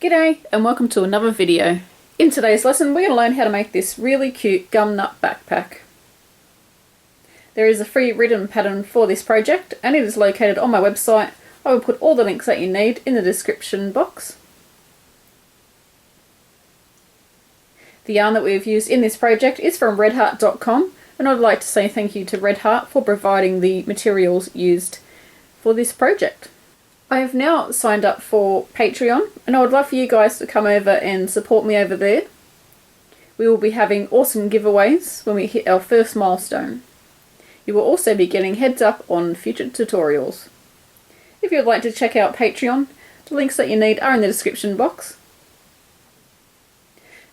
G'day and welcome to another video. In today's lesson we're going to learn how to make this really cute gum nut backpack. There is a free written pattern for this project and it is located on my website. I will put all the links that you need in the description box. The yarn that we've used in this project is from redheart.com and I'd like to say thank you to Redheart for providing the materials used for this project. I have now signed up for Patreon and I would love for you guys to come over and support me over there. We will be having awesome giveaways when we hit our first milestone. You will also be getting heads up on future tutorials. If you would like to check out Patreon, the links that you need are in the description box.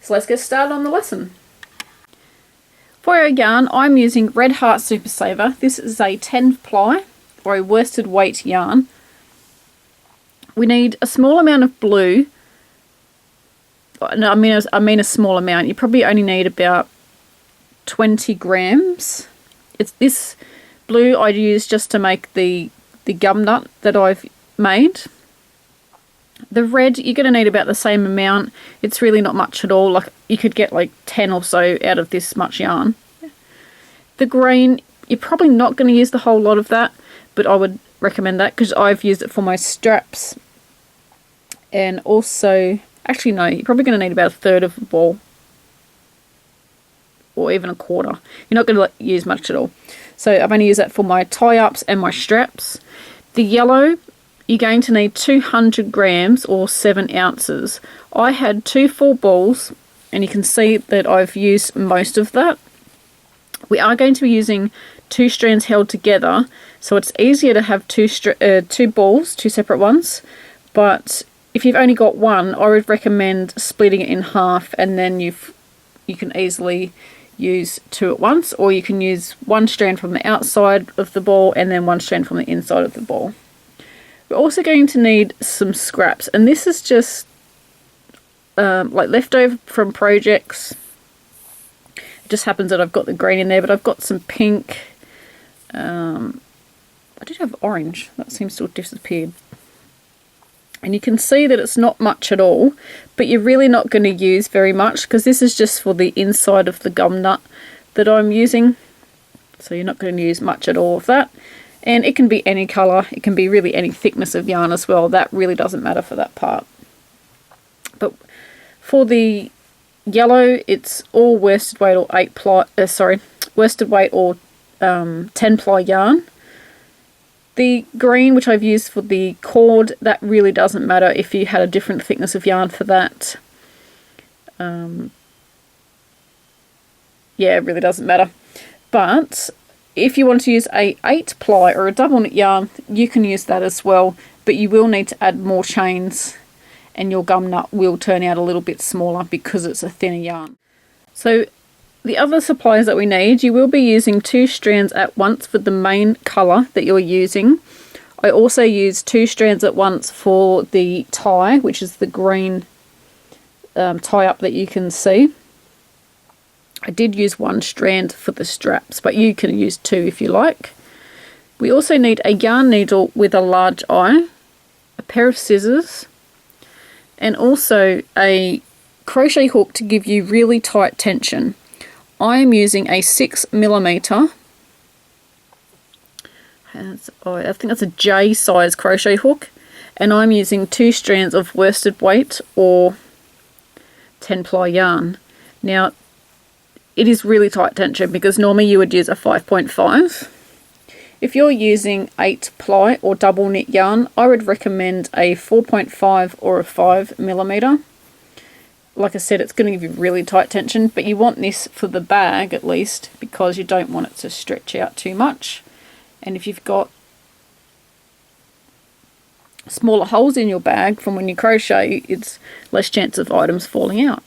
So let's get started on the lesson. For our yarn, I'm using Red Heart Super Saver. This is a 10 ply or a worsted weight yarn. We need a small amount of blue. No, I mean a small amount. You probably only need about 20 grams. It's this blue I use just to make the gum nut that I've made. The red, you're going to need about the same amount. It's really not much at all. Like you could get like 10 or so out of this much yarn. The green, you're probably not going to use the whole lot of that, but I would recommend that because I've used it for my straps. And also, actually no, you're probably going to need about a third of the ball. Or even a quarter. You're not going to use much at all. So I've only used that for my tie-ups and my straps. The yellow, you're going to need 200 grams or 7 ounces. I had 2 full balls and you can see that I've used most of that. We are going to be using 2 strands held together, so it's easier to have two balls, 2 separate ones. But if you've only got one, I would recommend splitting it in half, and then you can easily use 2 at once, or you can use 1 strand from the outside of the ball and then 1 strand from the inside of the ball. We're also going to need some scraps, and this is just like leftover from projects. It just happens that I've got the green in there, but I've got some pink. I did have orange. That seems to have disappeared. And you can see that it's not much at all, but you're really not going to use very much because this is just for the inside of the gum nut that I'm using. So you're not going to use much at all of that. And it can be any colour. It can be really any thickness of yarn as well. That really doesn't matter for that part. But for the yellow, it's all worsted weight or worsted weight or 10 ply yarn. The green, which I've used for the cord, that really doesn't matter if you had a different thickness of yarn for that. Yeah, it really doesn't matter. But if you want to use a 8 ply or a double knit yarn, you can use that as well, but you will need to add more chains and your gum nut will turn out a little bit smaller because it's a thinner yarn. So the other supplies that we need, you will be using 2 strands at once for the main colour that you're using. I also used 2 strands at once for the tie, which is the green tie up that you can see. I did use 1 strand for the straps, but you can use 2 if you like. We also need a yarn needle with a large eye, a pair of scissors, and also a crochet hook to give you really tight tension. I am using a 6mm, I think that's a J size crochet hook, and I'm using 2 strands of worsted weight or 10 ply yarn. Now it is really tight tension because normally you would use a 5.5. If you're using 8 ply or double knit yarn, I would recommend a 4.5 or a 5mm. Like I said, it's going to give you really tight tension, but you want this for the bag at least because you don't want it to stretch out too much. And if you've got smaller holes in your bag from when you crochet, it's less chance of items falling out.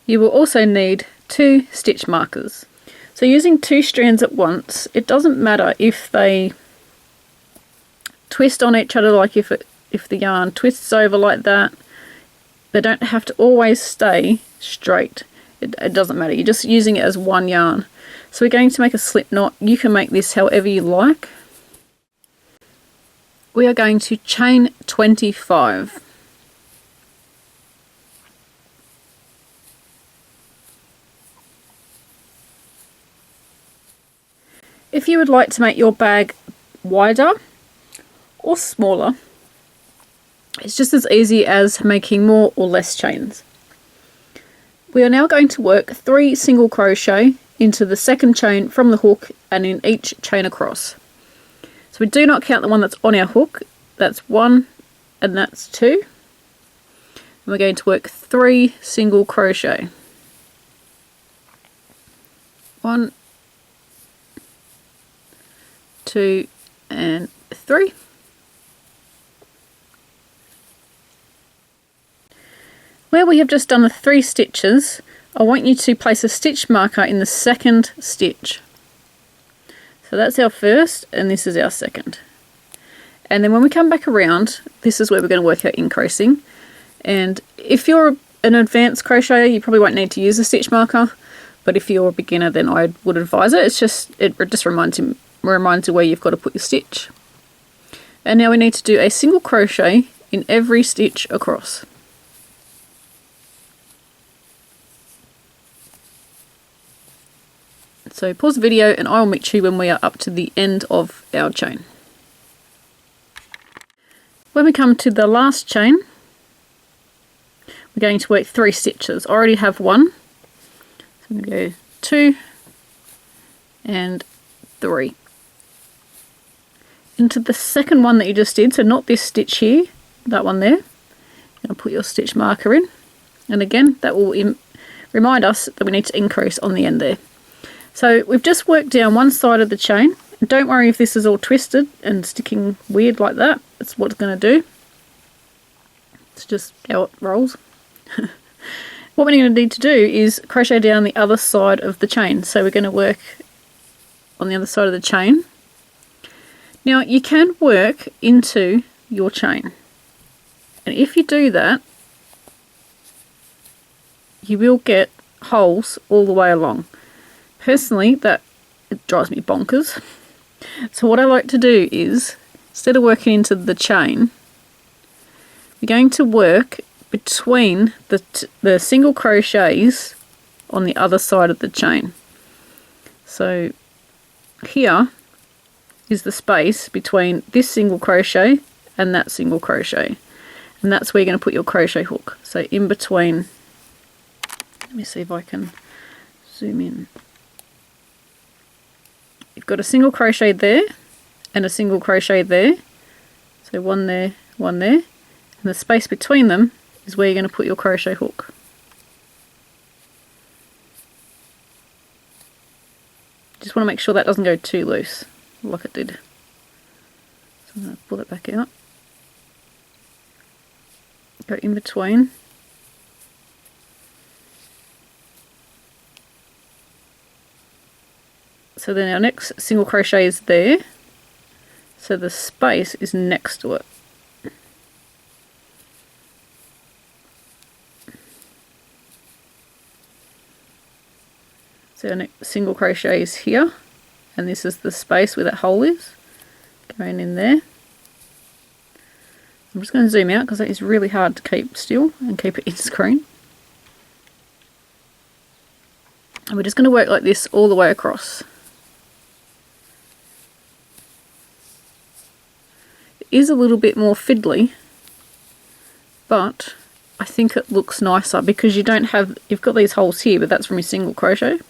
You will also need 2 stitch markers. So using 2 strands at once, it doesn't matter if they twist on each other, like if the yarn twists over like that. They don't have to always stay straight. It doesn't matter. You're just using it as 1 yarn. So we're going to make a slip knot. You can make this however you like. We are going to chain 25. if you would like to make your bag wider or smaller, it's just as easy as making more or less chains. We are now going to work 3 single crochet into the second chain from the hook and in each chain across. So we do not count the one that's on our hook. That's 1 and that's 2. And we're going to work 3 single crochet. 1, 2 and 3. Where we have just done the 3 stitches, I want you to place a stitch marker in the second stitch. So that's our first and this is our second. And then when we come back around, this is where we're going to work out increasing. And if you're an advanced crocheter, you probably won't need to use a stitch marker. But if you're a beginner, then I would advise it. It just reminds you where you've got to put your stitch. And now we need to do a single crochet in every stitch across. So pause the video and I will meet you when we are up to the end of our chain. When we come to the last chain, we're going to work 3 stitches. I already have 1. So I'm going to go 2 and 3. Into the second one that you just did, so not this stitch here, that one there. You're going to put your stitch marker in. And again, that will remind us that we need to increase on the end there. So we've just worked down one side of the chain. Don't worry if this is all twisted and sticking weird like that. That's what it's going to do. It's just how it rolls. What we're going to need to do is crochet down the other side of the chain. So we're going to work on the other side of the chain. Now you can work into your chain. And if you do that, you will get holes all the way along. Personally, it drives me bonkers. So what I like to do is, instead of working into the chain, we're going to work between the single crochets on the other side of the chain. So here is the space between this single crochet and that single crochet. And that's where you're going to put your crochet hook. So in between, let me see if I can zoom in. You've got a single crochet there and a single crochet there. So one there, and the space between them is where you're going to put your crochet hook. Just want to make sure that doesn't go too loose like it did. So I'm going to pull it back out. Go in between. So then our next single crochet is there. So the space is next to it. So our next single crochet is here. And this is the space where that hole is. Going in there. I'm just going to zoom out because that is really hard to keep still and keep it in screen. And we're just going to work like this all the way across. It is a little bit more fiddly, but I think it looks nicer because you've got these holes here, but that's from your single crochet.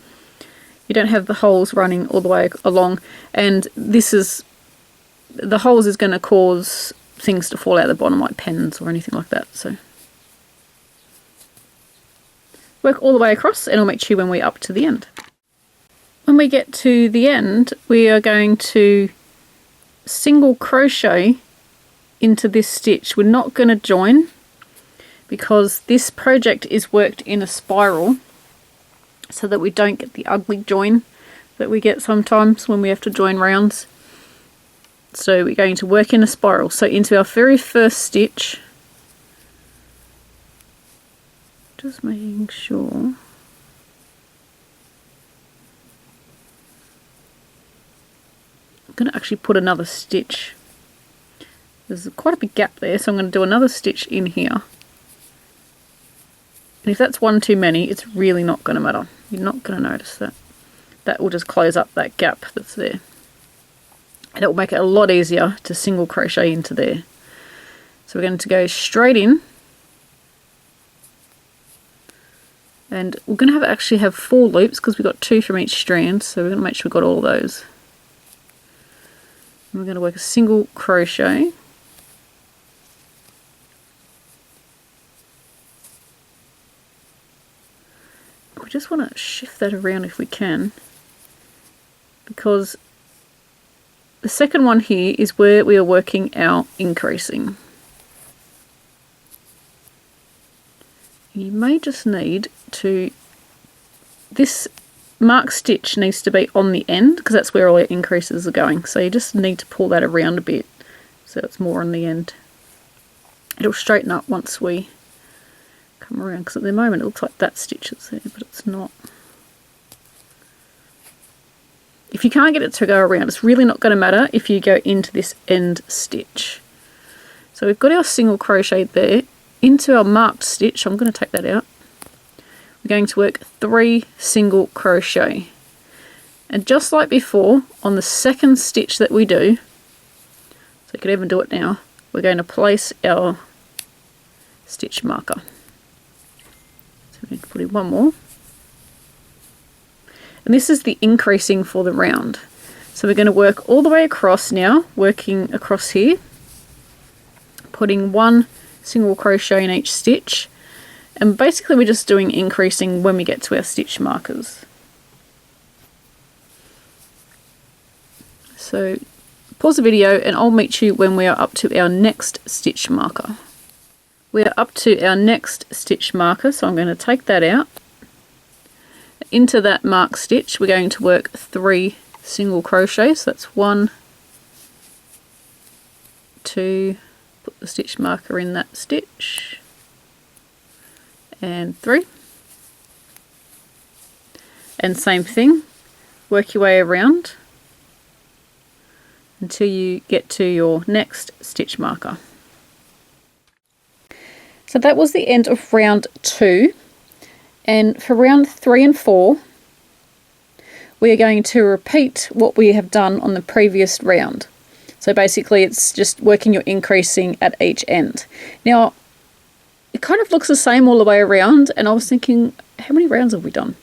You don't have the holes running all the way along, and the holes is going to cause things to fall out the bottom like pens or anything like that. So work all the way across and I'll meet you when we're up to the end. When we get to the end, we are going to single crochet into this stitch. We're not going to join because this project is worked in a spiral so that we don't get the ugly join that we get sometimes when we have to join rounds. So we're going to work in a spiral. So into our very first stitch, just making sure. I'm going to actually put another stitch. There's quite a big gap there, so I'm going to do another stitch in here. And if that's one too many, it's really not going to matter. You're not going to notice that. That will just close up that gap that's there. and it will make it a lot easier to single crochet into there. So we're going to go straight in, and we're going to actually have 4 loops because we've got 2 from each strand, so we're going to make sure we've got all of those. And we're going to work a single crochet. We just want to shift that around if we can, because the second one here is where we are working our increasing. You may just need to, this mark stitch needs to be on the end because that's where all your increases are going. So you just need to pull that around a bit so it's more on the end. It'll straighten up once we come around, because at the moment it looks like that stitch is there, but it's not. If you can't get it to go around, it's really not going to matter if you go into this end stitch. So we've got our single crochet there into our marked stitch. I'm going to take that out. We're going to work 3 single crochet, and just like before, on the second stitch that we do, so you could even do it now, we're going to place our stitch marker. So we need to put in 1 more, and this is the increasing for the round. So we're going to work all the way across now, working across here, putting 1 single crochet in each stitch, and basically we're just doing increasing when we get to our stitch markers. So pause the video and I'll meet you when we are up to our next stitch marker. We are up to our next stitch marker, so I'm going to take that out. Into that mark stitch we're going to work 3 single crochets. So that's 1, 2, put the stitch marker in that stitch, and 3, and same thing, work your way around until you get to your next stitch marker. So that was the end of round 2, and for round 3 and 4 we are going to repeat what we have done on the previous round. So basically it's just working your increasing at each end. Now it kind of looks the same all the way around, and I was thinking, how many rounds have we done?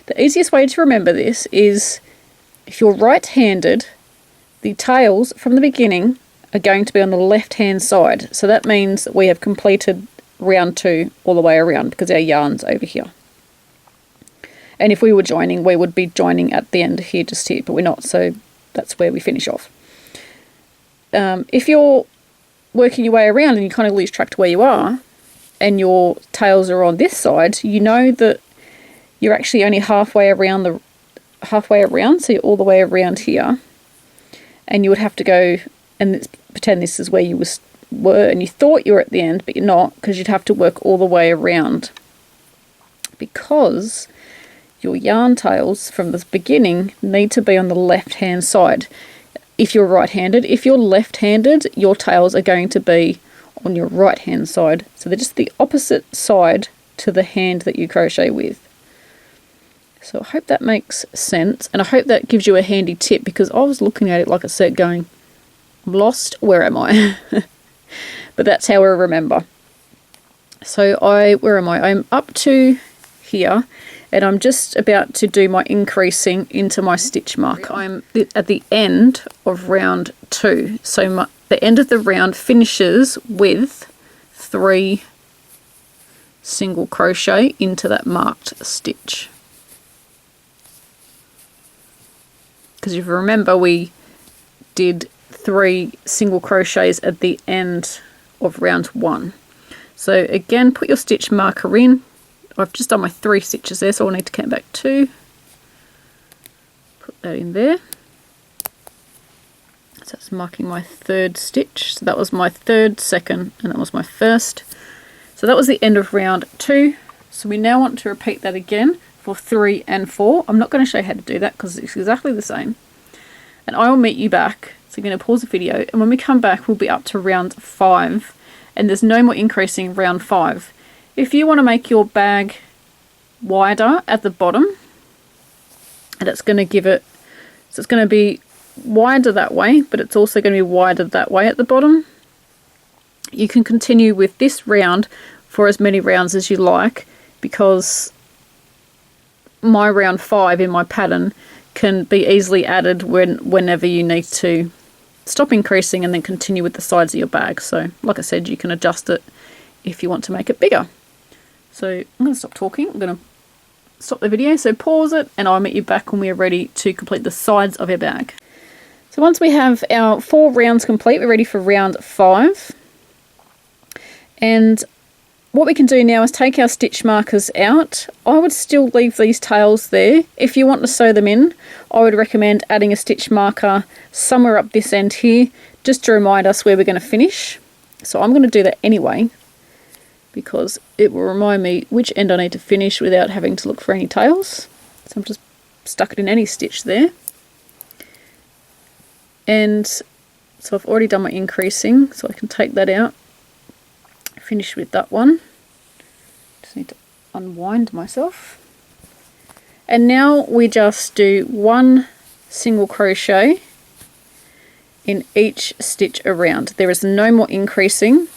The easiest way to remember this is, if you're right-handed, the tails from the beginning are going to be on the left-hand side. So that means that we have completed round 2 all the way around because our yarn's over here. And if we were joining, we would be joining at the end here, just here, but we're not, so that's where we finish off. If you're working your way around and you kind of lose track to where you are, and your tails are on this side, you know that you're actually only halfway around, so you're all the way around here, and you would have to go and pretend this is where you were, and you thought you were at the end, but you're not, because you'd have to work all the way around, because your yarn tails from the beginning need to be on the left hand side if you're right-handed. If you're left-handed, your tails are going to be on your right hand side, so they're just the opposite side to the hand that you crochet with. So I hope that makes sense, and I hope that gives you a handy tip, because I was looking at it, like I said, going, I'm lost, where am I? But that's how I remember. So where am I? I'm up to here, and I'm just about to do my increasing into my stitch marker. I'm at the end of round 2, so the end of the round finishes with 3 single crochet into that marked stitch. Because if you remember, we did 3 single crochets at the end of round 1. So again, put your stitch marker in. I've just done my 3 stitches there, so I'll need to count back 2. Put that in there. So that's marking my 3rd stitch. So that was my 3rd, 2nd, and that was my 1st. So that was the end of round 2. So we now want to repeat that again for 3 and 4. I'm not going to show you how to do that because it's exactly the same. And I will meet you back. So I'm going to pause the video, and when we come back we'll be up to round 5, and there's no more increasing in round 5. If you want to make your bag wider at the bottom, and it's going to give it, so it's going to be wider that way, but it's also going to be wider that way at the bottom. You can continue with this round for as many rounds as you like, because my round 5 in my pattern can be easily added whenever you need to stop increasing and then continue with the sides of your bag. So like I said, you can adjust it if you want to make it bigger. So I'm going to stop talking. I'm going to stop the video, so pause it, and I'll meet you back when we are ready to complete the sides of our bag. So once we have our 4 rounds complete, we're ready for round 5. And what we can do now is take our stitch markers out. I would still leave these tails there. If you want to sew them in, I would recommend adding a stitch marker somewhere up this end here, just to remind us where we're going to finish. So I'm going to do that anyway, because it will remind me which end I need to finish without having to look for any tails. So I'm just stuck it in any stitch there. And so I've already done my increasing, so I can take that out. Finish with that one. Just need to unwind myself. And now we just do 1 single crochet in each stitch around. There is no more increasing,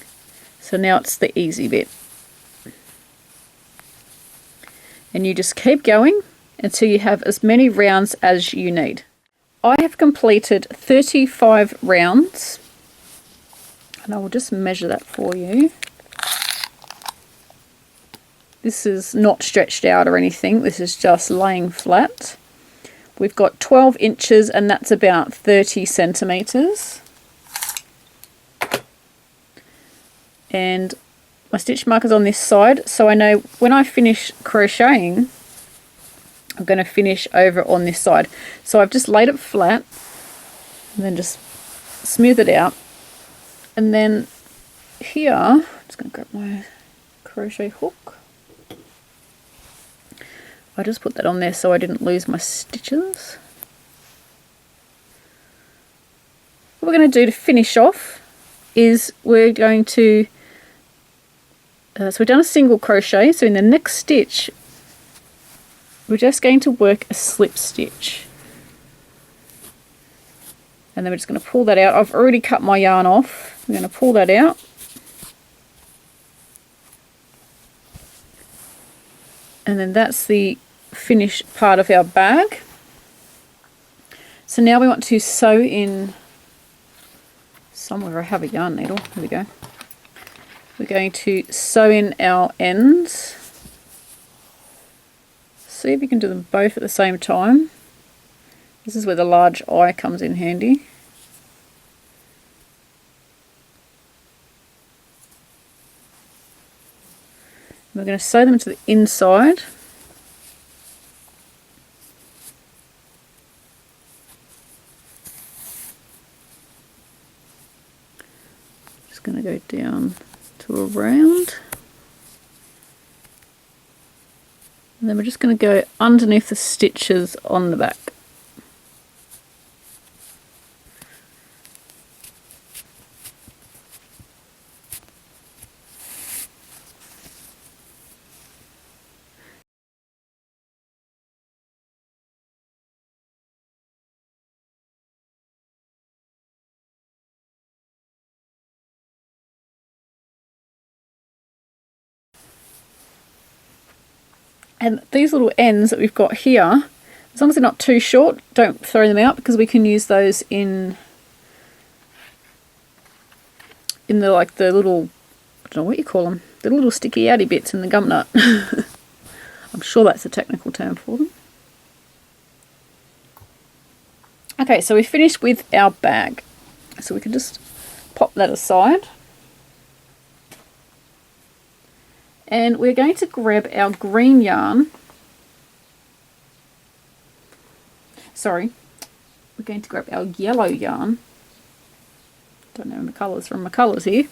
so now it's the easy bit. And you just keep going until you have as many rounds as you need. I have completed 35 rounds, and I will just measure that for you. This is not stretched out or anything, this is just laying flat. We've got 12 inches, and that's about 30 centimeters. And my stitch marker's on this side, so I know when I finish crocheting, I'm going to finish over on this side. So I've just laid it flat, and then just smooth it out. And then here, I'm just going to grab my crochet hook. I just put that on there so I didn't lose my stitches. What we're going to do to finish off is we're going to, so we've done a single crochet, so in the next stitch we're just going to work a slip stitch. And then we're just going to pull that out. I've already cut my yarn off. I'm going to pull that out. And then that's the finished part of our bag. So now we want to sew in somewhere. I have a yarn needle. Here we go. We're going to sew in our ends. See if you can do them both at the same time. This is where the large eye comes in handy. We're going to sew them to the inside. Just going to go down to around. And then we're just going to go underneath the stitches on the back. And these little ends that we've got here, as long as they're not too short, don't throw them out, because we can use those in the, like, the little, I don't know what you call them, the little sticky outy bits in the gum nut. I'm sure that's a technical term for them. Okay, so we finished with our bag. So we can just pop that aside. And we're going to grab our green yarn. Sorry, we're going to grab our yellow yarn. Don't know my colours from my colours here.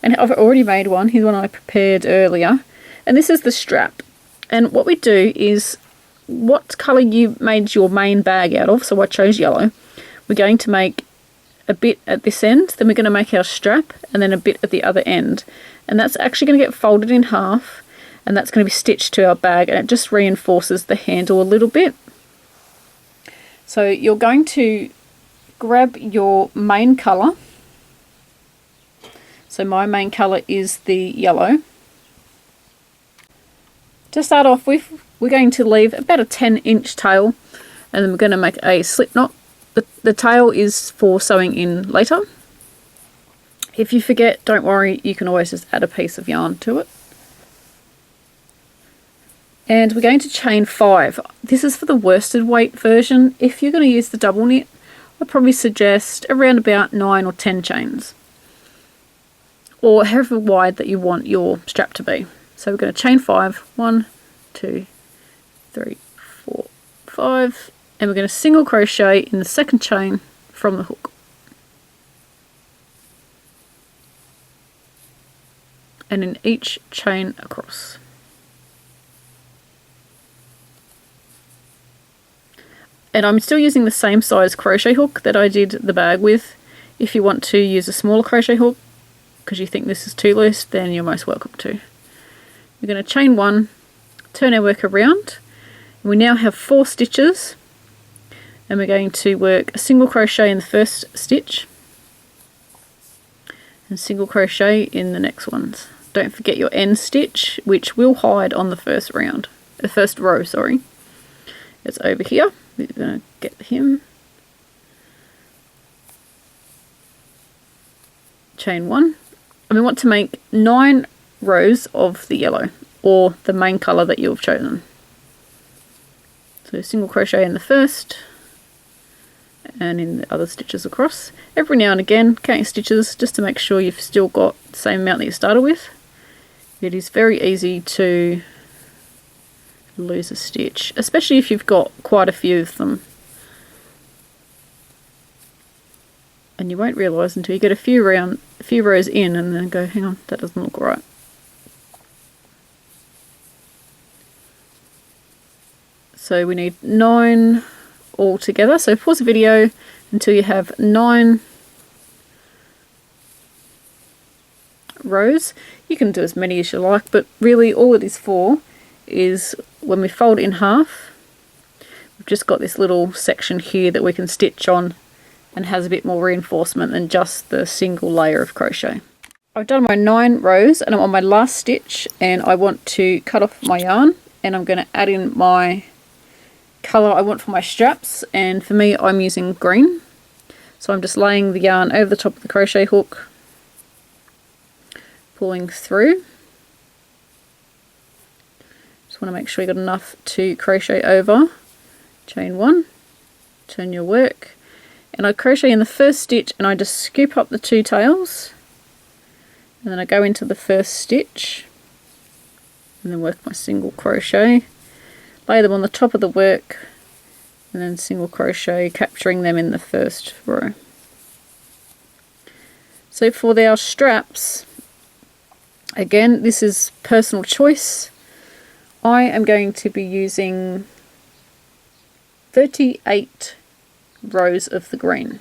And I've already made one. Here's one I prepared earlier. And this is the strap. And what we do is, what colour you made your main bag out of, so I chose yellow, we're going to make a bit at this end, then we're going to make our strap, and then a bit at the other end. And that's actually going to get folded in half, and that's going to be stitched to our bag, and it just reinforces the handle a little bit. So you're going to grab your main colour. So my main colour is the yellow. To start off with, we're going to leave about a 10-inch tail, and then we're going to make a slip knot. The tail is for sewing in later. If you forget, don't worry, you can always just add a piece of yarn to it. And we're going to chain 5. This is for the worsted weight version. If you're going to use the double knit, I'd probably suggest around about 9 or 10 chains, or however wide that you want your strap to be. So we're going to chain 5. 1, 2, 3, 4, 5, and we're going to single crochet in the second chain from the hook. And in each chain across. And I'm still using the same size crochet hook that I did the bag with. If you want to use a smaller crochet hook because you think this is too loose, then you're most welcome to. We're going to chain 1, turn our work around, and we now have 4 stitches, and we're going to work a single crochet in the first stitch and single crochet in the next ones. Don't forget your end stitch, which will hide on the first row, sorry. It's over here. We're going to get him. Chain 1. And we want to make 9 rows of the yellow, or the main colour that you've chosen. So single crochet in the first and in the other stitches across. Every now and again, count your stitches just to make sure you've still got the same amount that you started with. It is very easy to lose a stitch, especially if you've got quite a few of them, and you won't realise until you get a few rows in and then go, hang on, that doesn't look right. So we need 9 all together. So pause the video until you have 9 rows. You can do as many as you like, but really all it is for is when we fold it in half, we've just got this little section here that we can stitch on and has a bit more reinforcement than just the single layer of crochet. I've done my 9 rows and I'm on my last stitch, and I want to cut off my yarn, and I'm going to add in my colour I want for my straps, and for me I'm using green. So I'm just laying the yarn over the top of the crochet hook, pulling through. Just want to make sure you've got enough to crochet over. Chain 1, turn your work, and I crochet in the first stitch and I just scoop up the 2 tails, and then I go into the first stitch and then work my single crochet, lay them on the top of the work, and then single crochet, capturing them in the first row. So for our straps, again, this is personal choice. I am going to be using 38 rows of the green.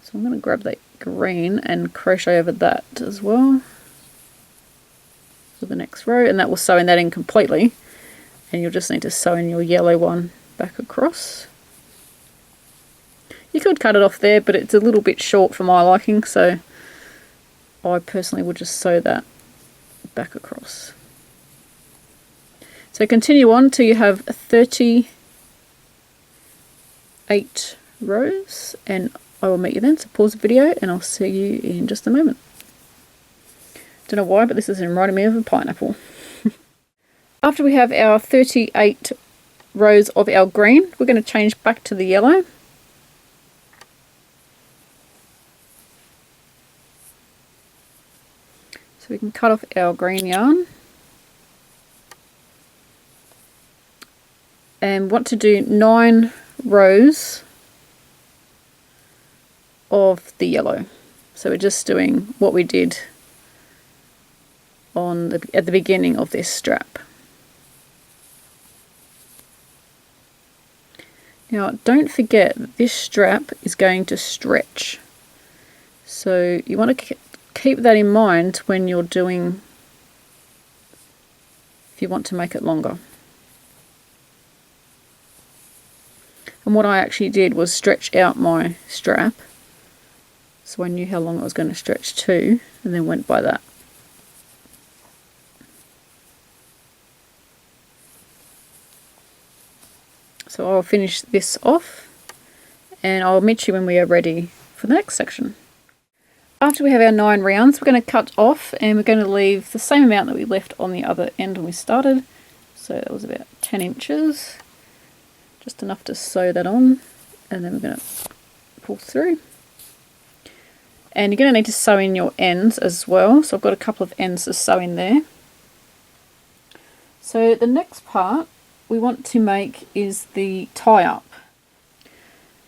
So I'm going to grab that green and crochet over that as well for the next row, and that will sew in that in completely, and you'll just need to sew in your yellow one back across. You could cut it off there, but it's a little bit short for my liking, so I personally would just sew that back across. So continue on till you have 38 rows, and I will meet you then. So pause the video and I'll see you in just a moment. Don't know why, but this is reminding me of a pineapple. After we have our 38 rows of our green, we're going to change back to the yellow. So we can cut off our green yarn. And want to do 9 rows of the yellow. So we're just doing what we did at the beginning of this strap. Now don't forget that this strap is going to stretch, so you want to keep that in mind when you're doing, if you want to make it longer. And what I actually did was stretch out my strap, so I knew how long I was going to stretch to, and then went by that. So I'll finish this off, and I'll meet you when we are ready for the next section. After we have our 9 rounds, we're going to cut off, and we're going to leave the same amount that we left on the other end when we started. So that was about 10 inches, just enough to sew that on, and then we're going to pull through. And you're going to need to sew in your ends as well, so I've got a couple of ends to sew in there. So the next part we want to make is the tie-up.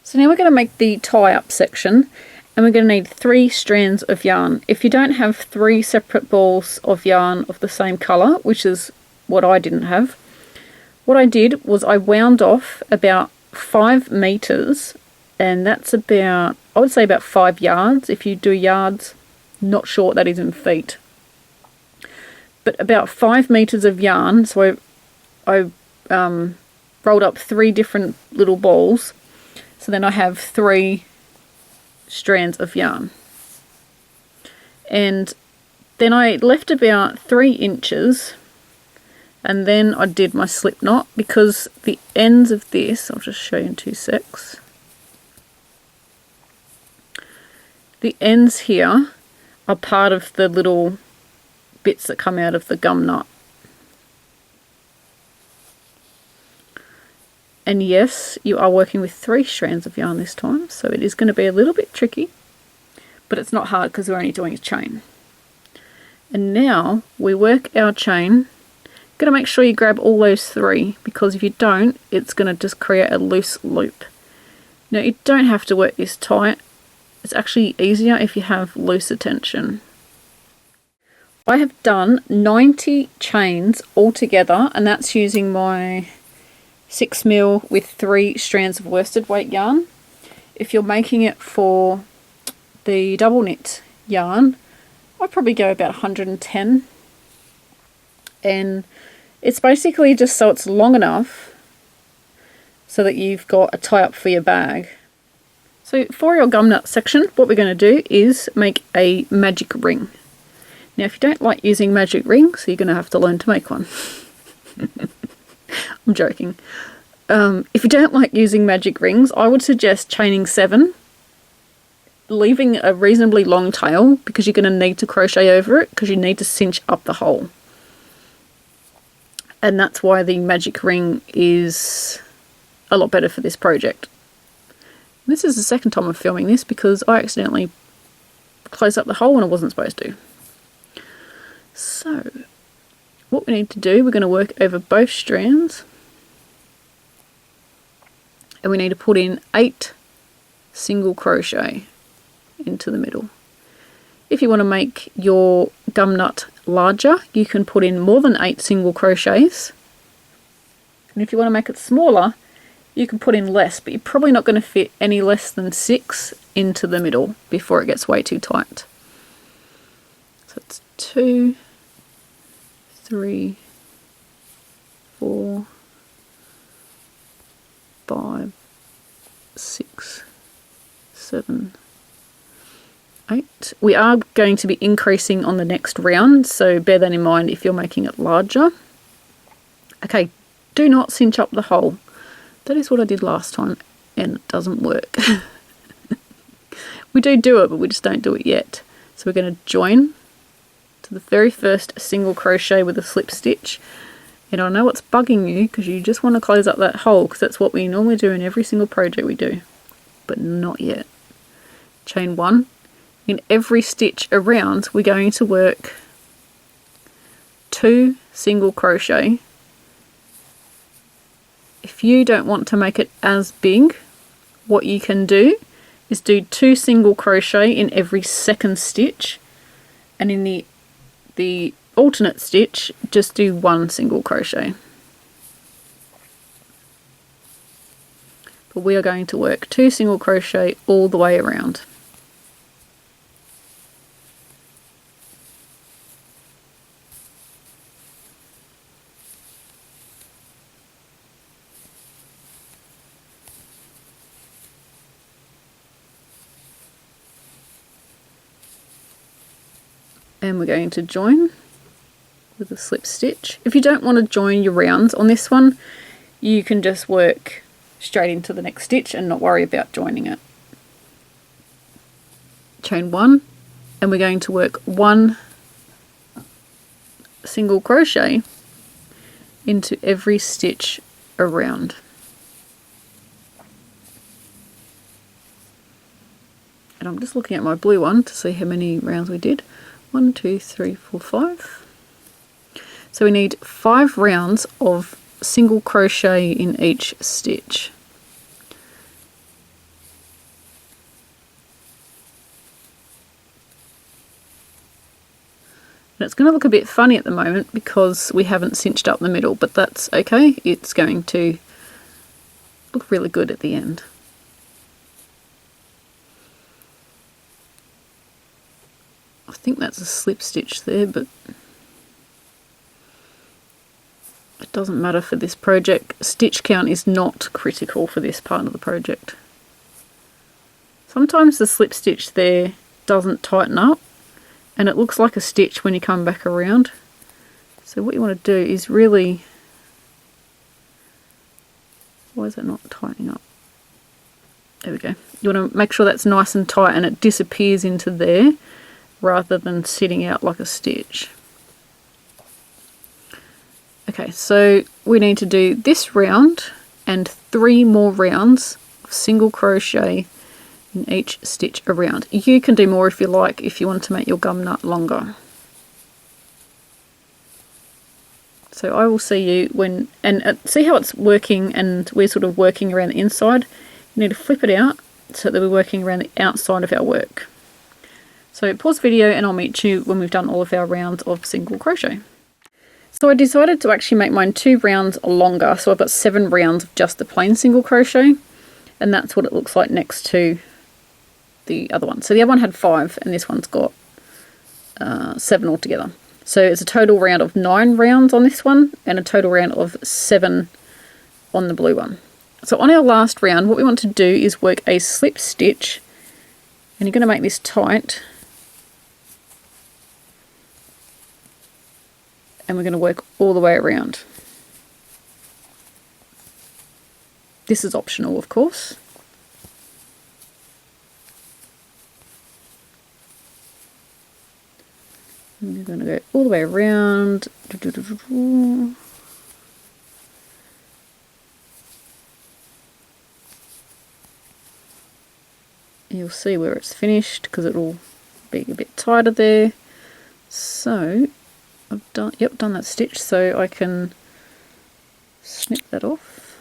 So now we're going to make the tie-up section, and we're going to need 3 strands of yarn. If you don't have 3 separate balls of yarn of the same colour, which is what I didn't have, what I did was I wound off about 5 meters, and that's about, I would say about 5 yards. If you do yards, not sure what that is in feet, but about 5 meters of yarn. So I rolled up 3 different little balls, so then I have 3 strands of yarn, and then I left about 3 inches, and then I did my slip knot, because the ends of this, I'll just show you in 2 secs, the ends here are part of the little bits that come out of the gum nut. And yes, you are working with 3 strands of yarn this time, so it is going to be a little bit tricky, but it's not hard because we're only doing a chain. And now we work our chain. Going to make sure you grab all those 3, because if you don't, it's going to just create a loose loop. Now you don't have to work this tight. It's actually easier if you have looser tension. I have done 90 chains altogether, and that's using my 6mm with 3 strands of worsted weight yarn. If you're making it for the double knit yarn, I'd probably go about 110. And it's basically just so it's long enough so that you've got a tie up for your bag. So for your gum nut section, what we're going to do is make a magic ring. Now if you don't like using magic rings, you're going to have to learn to make one. I'm joking. If you don't like using magic rings, I would suggest chaining 7, leaving a reasonably long tail, because you're going to need to crochet over it, because you need to cinch up the hole. And that's why the magic ring is a lot better for this project. This is the second time I'm filming this, because I accidentally closed up the hole when I wasn't supposed to. So what we need to do, we're going to work over both strands, and we need to put in 8 single crochet into the middle. If you want to make your gum nut larger, you can put in more than 8 single crochets, and if you want to make it smaller, you can put in less, but you're probably not going to fit any less than 6 into the middle before it gets way too tight. So it's 2, 3, 4, 5, 6, 7, 8. We are going to be increasing on the next round, so bear that in mind if you're making it larger. Okay, do not cinch up the hole. That is what I did last time, and it doesn't work. We do it, but we just don't do it yet. So we're going to join to the very first single crochet with a slip stitch. And I know it's bugging you, because you just want to close up that hole, because that's what we normally do in every single project we do. But not yet. Chain 1. In every stitch around, we're going to work 2 single crochet. If you don't want to make it as big, what you can do is do 2 single crochet in every second stitch, and in the alternate stitch just do 1 single crochet. But we are going to work 2 single crochet all the way around. and we're going to join with a slip stitch. If you don't want to join your rounds on this one, you can just work straight into the next stitch and not worry about joining it. Chain 1, and we're going to work 1 single crochet into every stitch around. And I'm just looking at my blue one to see how many rounds we did. 1, 2, 3, 4, 5. So we need 5 rounds of single crochet in each stitch. And it's going to look a bit funny at the moment because we haven't cinched up the middle, but that's okay. It's going to look really good at the end. I think that's a slip stitch there, but it doesn't matter for this project. Stitch count is not critical for this part of the project. Sometimes the slip stitch there doesn't tighten up and it looks like a stitch when you come back around. So what you want to do is really... Why is that not tightening up? There we go. You want to make sure that's nice and tight and it disappears into there rather than sitting out like a stitch. Okay, so we need to do this round and 3 more rounds of single crochet in each stitch around. You can do more if you like, if you want to make your gum nut longer. So I will see you when, and see how it's working and we're sort of working around the inside. You need to flip it out so that we're working around the outside of our work. So pause the video and I'll meet you when we've done all of our rounds of single crochet. So I decided to actually make mine 2 rounds longer, so I've got 7 rounds of just the plain single crochet, and that's what it looks like next to the other one. So the other one had 5 and this one's got 7 altogether. So it's a total round of 9 rounds on this one and a total round of 7 on the blue one. So on our last round, what we want to do is work a slip stitch, and you're going to make this tight, and we're going to work all the way around. This is optional, of course. And we're going to go all the way around. You'll see where it's finished because it'll be a bit tighter there. So I've done that stitch, so I can snip that off,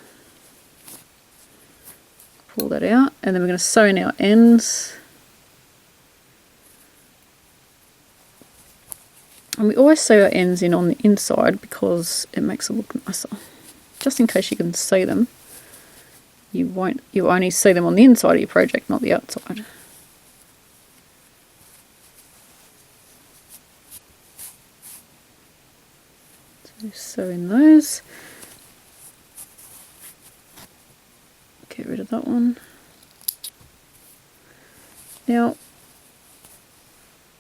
pull that out, and then we're going to sew in our ends. And we always sew our ends in on the inside because it makes it look nicer. Just in case you can see them, you only see them on the inside of your project, not the outside. So sew in those. Get rid of that one. Now,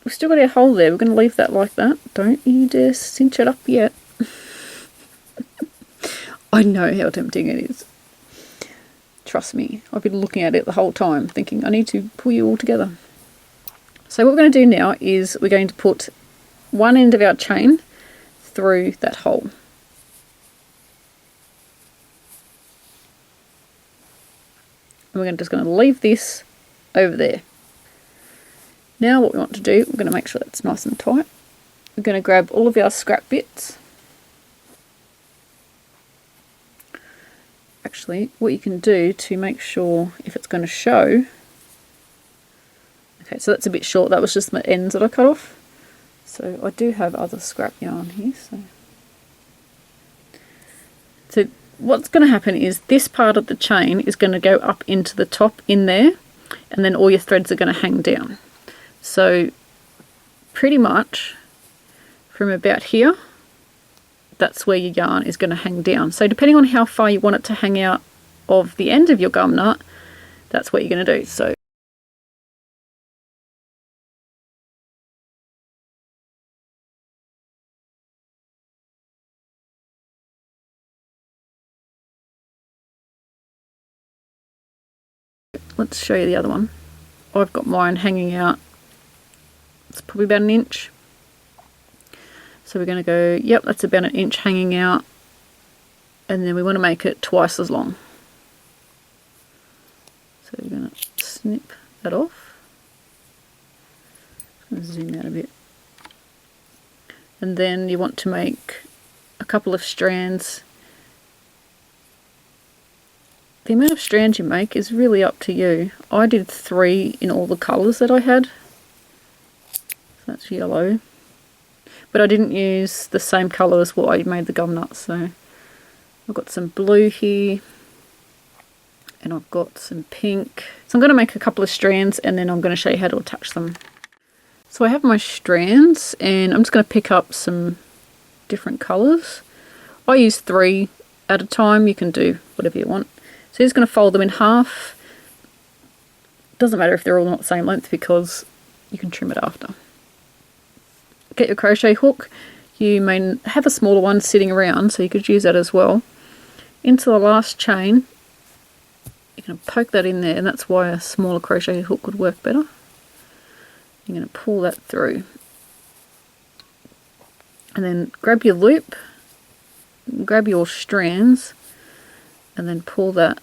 we've still got our hole there. We're going to leave that like that. Don't you dare cinch it up yet. I know how tempting it is. Trust me, I've been looking at it the whole time thinking I need to pull you all together. So what we're going to do now is we're going to put one end of our chain through that hole. And we're just going to leave this over there. Now what we want to do, we're going to make sure that's nice and tight. We're going to grab all of our scrap bits. Actually, what you can do to make sure if it's going to show... Okay, so that's a bit short. That was just the ends that I cut off. So I do have other scrap yarn here. So what's going to happen is this part of the chain is going to go up into the top in there, and then all your threads are going to hang down. So pretty much from about here, that's where your yarn is going to hang down. So depending on how far you want it to hang out of the end of your gum nut, that's what you're going to do. So let's show you the other one. I've got mine hanging out, it's probably about 1 inch. So we're going to go, yep, that's about 1 inch hanging out, and then we want to make it twice as long. So we're going to snip that off. I'm going to zoom out a bit. And then you want to make a couple of strands. The amount of strands you make is really up to you. I did 3 in all the colours that I had. So that's yellow. But I didn't use the same colour as what I made the gum nuts, so I've got some blue here, and I've got some pink. So I'm going to make a couple of strands, and then I'm going to show you how to attach them. So I have my strands, and I'm just going to pick up some different colours. I use 3 at a time. You can do whatever you want. So you're just going to fold them in half. Doesn't matter if they're all not the same length, because you can trim it after. Get your crochet hook. You may have a smaller one sitting around, so you could use that as well. Into the last chain, you're going to poke that in there, and that's why a smaller crochet hook would work better. You're going to pull that through, and then grab your loop, grab your strands, and then pull that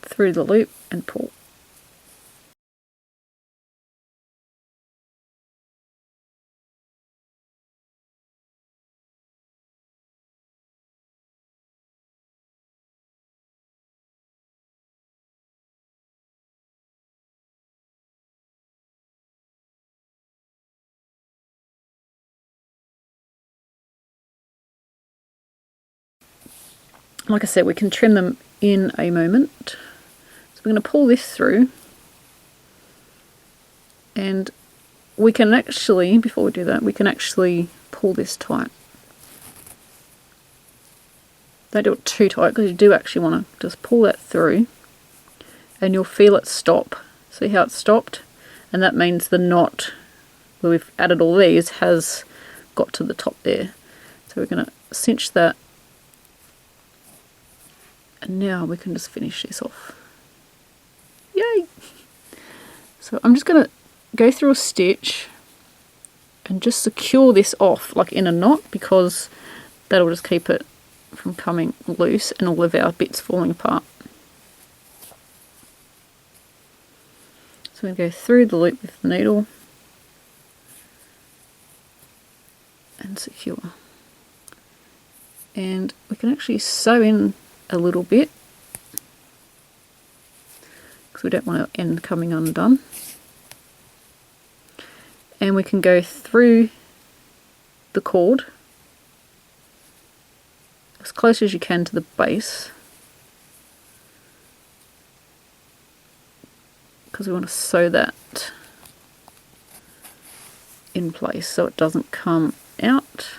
through the loop and pull. Like I said, we can trim them in a moment. So we're going to pull this through, and we can actually, before we do that, we can actually pull this tight. Don't do it too tight, because you do actually want to just pull that through, and you'll feel it stop. See how it stopped? And that means the knot where we've added all these has got to the top there. So we're going to cinch that. And now we can just finish this off. Yay! So I'm just going to go through a stitch and just secure this off, like in a knot, because that'll just keep it from coming loose and all of our bits falling apart. So we're going to go through the loop with the needle and secure. And we can actually sew in a little bit, because we don't want our end coming undone. And we can go through the cord as close as you can to the base, because we want to sew that in place so it doesn't come out.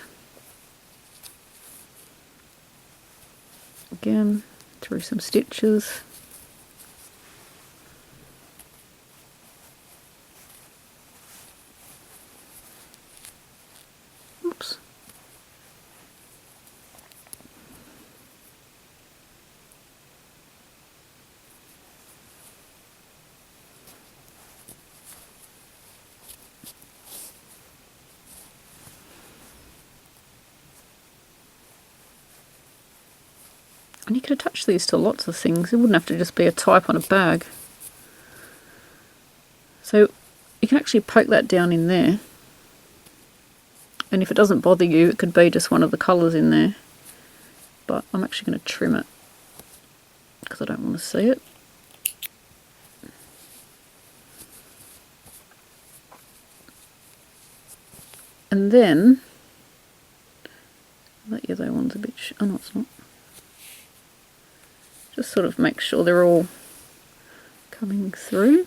Again, through some stitches. Oops. And you could attach these to lots of things. It wouldn't have to just be a type on a bag. So you can actually poke that down in there. And if it doesn't bother you, it could be just one of the colours in there. But I'm actually going to trim it, because I don't want to see it. And then, that yellow one's a bit, oh no it's not. Just sort of make sure they're all coming through.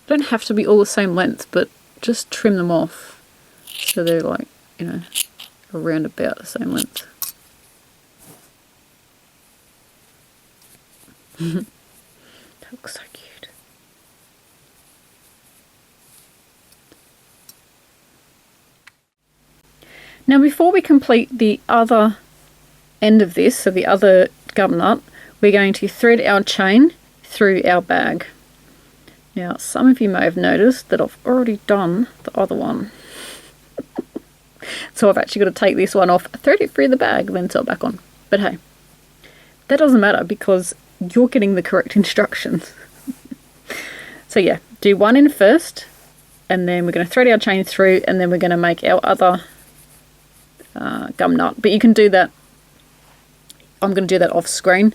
Don't have to be all the same length, but just trim them off so they're like, you know, around about the same length. That looks so cute. Now before we complete the other end of this, so the other gum nut, we're going to thread our chain through our bag. Now, some of you may have noticed that I've already done the other one. So I've actually got to take this one off, thread it through the bag, then sew it back on. But hey, that doesn't matter because you're getting the correct instructions. So yeah, do one in first, and then we're going to thread our chain through, and then we're going to make our other gum nut. But you can do that, I'm going to do that off screen.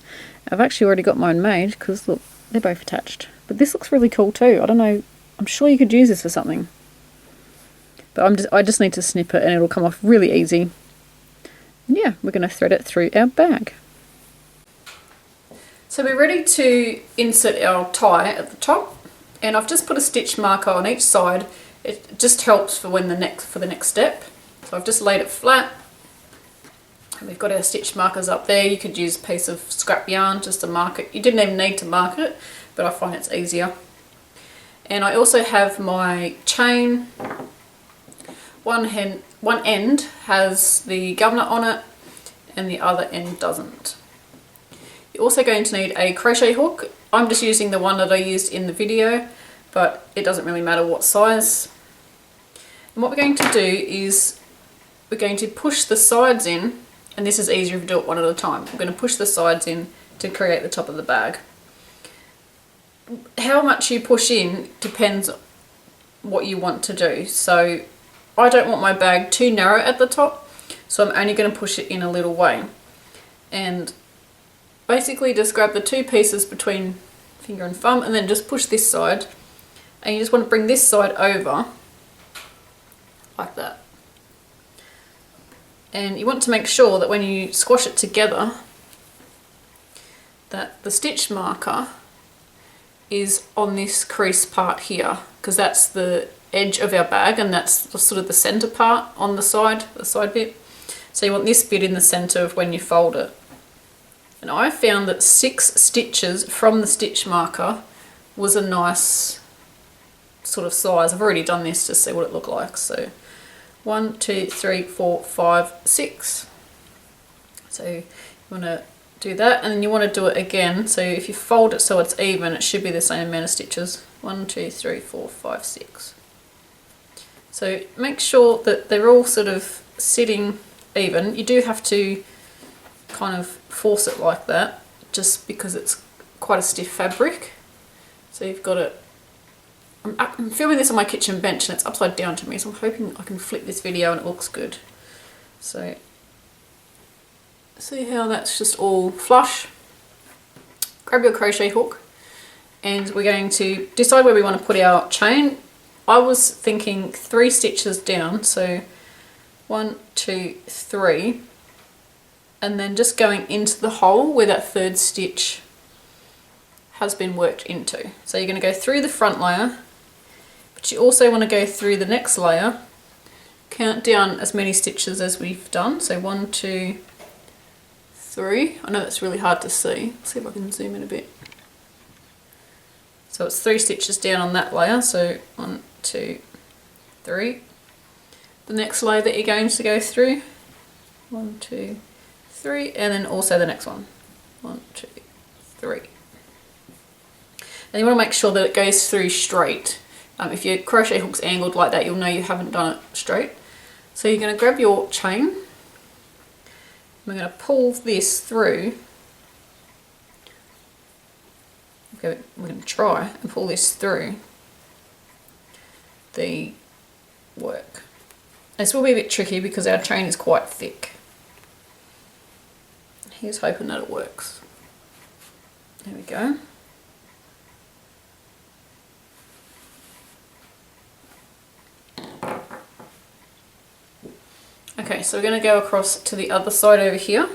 I've actually already got mine made because look, they're both attached. But this looks really cool too. I don't know, I'm sure you could use this for something. But I just need to snip it and it'll come off really easy. And yeah, we're going to thread it through our bag. So we're ready to insert our tie at the top, and I've just put a stitch marker on each side. It just helps for the next step. So I've just laid it flat, and we've got our stitch markers up there. You could use a piece of scrap yarn just to mark it. You didn't even need to mark it, but I find it's easier. And I also have my chain. One end has the gum nut on it and the other end doesn't. You're also going to need a crochet hook. I'm just using the one that I used in the video, but it doesn't really matter what size. And what we're going to do is we're going to push the sides in, and this is easier if you do it one at a time. We're going to push the sides in to create the top of the bag. How much you push in depends on what you want to do. So I don't want my bag too narrow at the top, so I'm only going to push it in a little way. And basically just grab the two pieces between finger and thumb and then just push this side, and you just want to bring this side over like that. And you want to make sure that when you squash it together that the stitch marker is on this crease part here, because that's the edge of our bag and that's sort of the center part on the side bit. So you want this bit in the center of when you fold it. And I found that 6 stitches from the stitch marker was a nice sort of size. I've already done this to see what it looked like. So 1, 2, 3, 4, 5, 6. So you want to do that, and then you want to do it again. So if you fold it so it's even, it should be the same amount of stitches. 1, 2, 3, 4, 5, 6. So make sure that they're all sort of sitting even. You do have to kind of force it like that just because it's quite a stiff fabric. So you've got it. I'm filming this on my kitchen bench and it's upside down to me, so I'm hoping I can flip this video and it looks good. So see how that's just all flush. Grab your crochet hook and we're going to decide where we want to put our chain. I was thinking 3 stitches down, so 1, 2, 3, and then just going into the hole where that 3rd stitch has been worked into. So you're going to go through the front layer, but you also want to go through the next layer, count down as many stitches as we've done, so 1, 2, 3. I know that's really hard to see. Let's see if I can zoom in a bit. So it's 3 stitches down on that layer, so 1, 2, 3. The next layer that you're going to go through, 1, 2, 3, and then also the next one, 1, 2, 3. And you want to make sure that it goes through straight. If your crochet hook's angled like that, you'll know you haven't done it straight. So you're going to grab your chain, we're going to pull this through. We're going to try and pull this through the work. This will be a bit tricky because our chain is quite thick. Here's hoping that it works. There we go. Okay, so we're going to go across to the other side over here.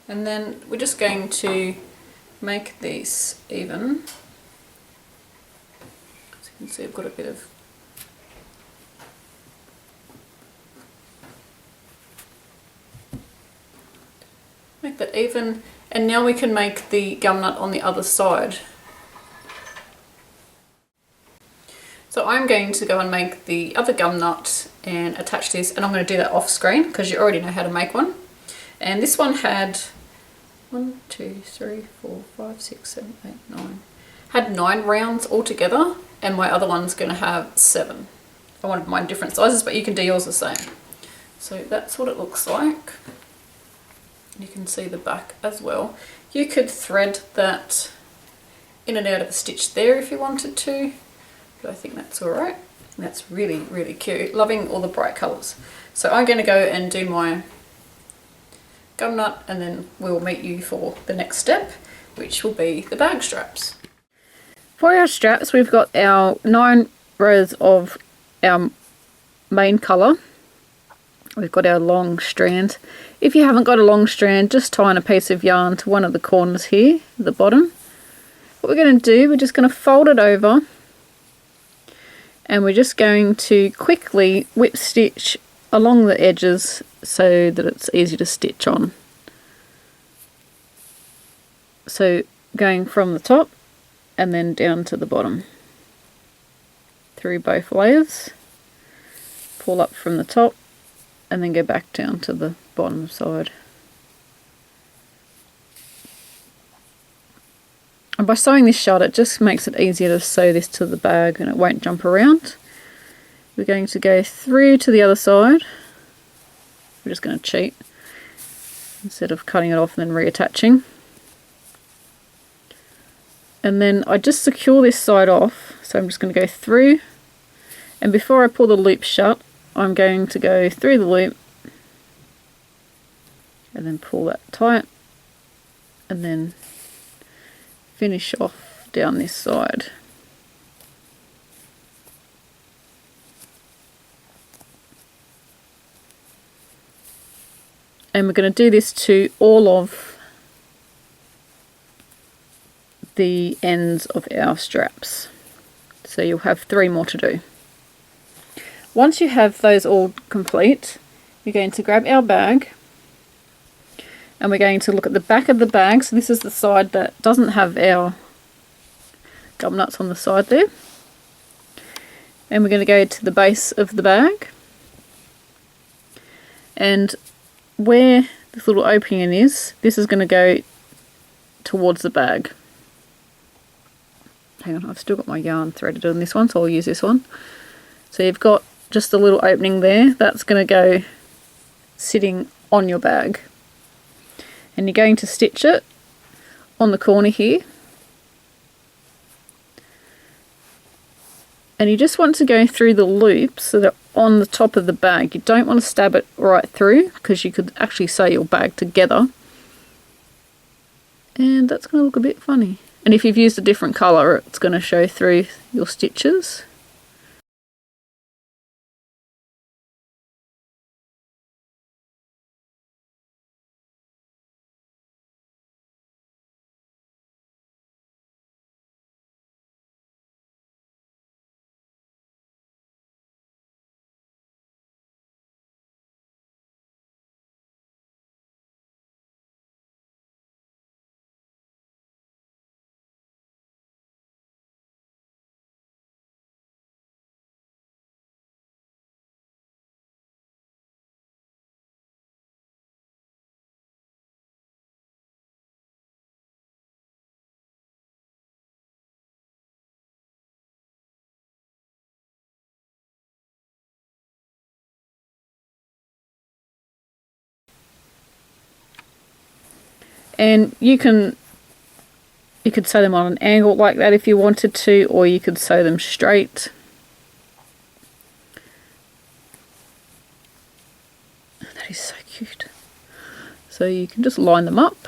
And then we're just going to make these even. As you can see, I've got a bit of make that even, and now we can make the gum nut on the other side. So I'm going to go and make the other gum nut and attach this, and I'm going to do that off screen because you already know how to make one. And this one had 1, 2, 3, 4, 5, 6, 7, 8, 9. Had 9 rounds altogether, and my other one's going to have 7. I wanted mine different sizes, but you can do yours the same. So that's what it looks like. You can see the back as well. You could thread that in and out of a stitch there if you wanted to, but I think that's alright. That's really, really cute. Loving all the bright colours. So I'm going to go and do my gum nut, and then we'll meet you for the next step, which will be the bag straps. For our straps, we've got our 9 rows of our main colour. We've got our long strand. If you haven't got a long strand, just tie in a piece of yarn to one of the corners here, at the bottom. What we're going to do, we're just going to fold it over, and we're just going to quickly whip stitch along the edges so that it's easy to stitch on. So going from the top and then down to the bottom through both layers, pull up from the top and then go back down to the bottom side. And by sewing this shut, it just makes it easier to sew this to the bag and it won't jump around. We're going to go through to the other side. We're just going to cheat instead of cutting it off and then reattaching. And then I just secure this side off, so I'm just going to go through, and before I pull the loop shut, I'm going to go through the loop and then pull that tight and then finish off down this side. And we're going to do this to all of the ends of our straps. So you'll have 3 more to do. Once you have those all complete, you're going to grab our bag and we're going to look at the back of the bag. So this is the side that doesn't have our gum nuts on the side there. And we're going to go to the base of the bag, and where this little opening is, this is going to go towards the bag. Hang on, I've still got my yarn threaded on this one, so I'll use this one. So you've got just a little opening there, that's going to go sitting on your bag. And you're going to stitch it on the corner here. And you just want to go through the loops so they're on the top of the bag. You don't want to stab it right through because you could actually sew your bag together. And that's going to look a bit funny. And if you've used a different colour, it's going to show through your stitches. And you could sew them on an angle like that if you wanted to, or you could sew them straight. That is so cute. So you can just line them up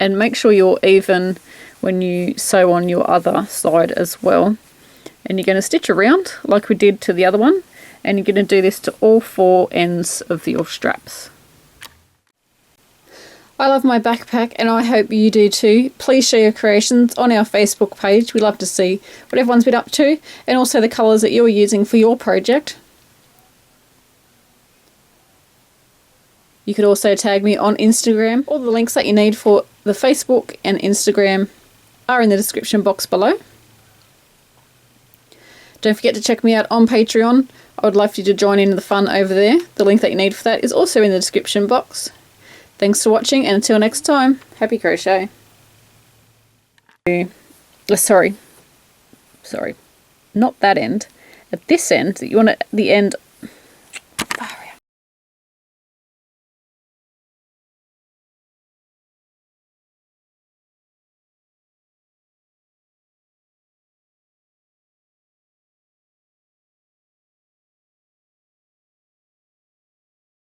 and make sure you're even when you sew on your other side as well. And you're going to stitch around like we did to the other one, and you're going to do this to all 4 ends of your straps. I love my backpack and I hope you do too. Please share your creations on our Facebook page. We love to see what everyone's been up to and also the colours that you're using for your project. You could also tag me on Instagram. All the links that you need for the Facebook and Instagram are in the description box below. Don't forget to check me out on Patreon. I would love for you to join in the fun over there. The link that you need for that is also in the description box. Thanks for watching, and until next time, happy crochet. Sorry, not that end. At this end, you want the end